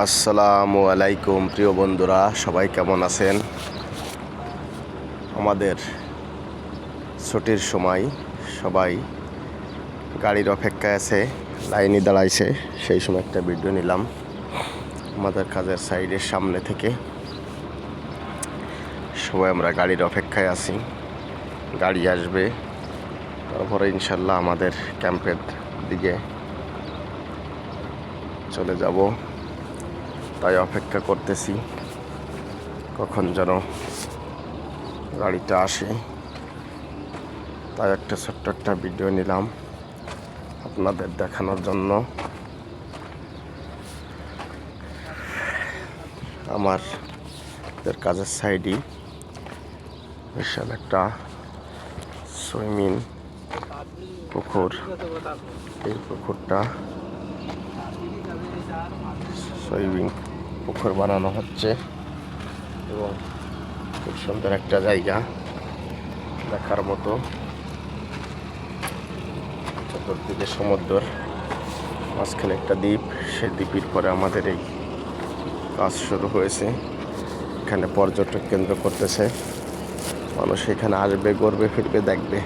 আসসালামু আলাইকুম প্রিয় বন্ধুরা, সবাই কেমন আছেন? আমাদের ছুটির সময় সবাই গাড়ির অপেক্ষায় আছে, লাইনে দাঁড়াইছে। সেই সময় একটা ভিডিও নিলাম আমাদের কাজের সাইডের সামনে থেকে। সবাই আমরা গাড়ির অপেক্ষায় আছি, গাড়ি আসবে, তারপরে ইনশাল্লাহ আমাদের ক্যাম্পের দিকে চলে যাব। তাই অপেক্ষা করতেছি কখন যেন গাড়িটা আসে। তাই একটা ছোট্ট একটা ভিডিও নিলাম আপনাদের দেখানোর জন্য। আমাদের কাজের সাইডই বিশাল একটা সুইমিং পুকুর। এই পুকুরটা সুইমিং পুকুর বানানো হচ্ছে এবং খুব সুন্দর একটা জায়গা দেখার মতো। চতুর্দিকে সমুদ্র, মাঝখানে একটা দ্বীপ। সেই দ্বীপের পরে আমাদের এই কাজ শুরু হয়েছে। এখানে পর্যটক কেন্দ্র করতেছে, মানুষ এখানে আসবে, ঘুরবে, ফিরবে, দেখবে।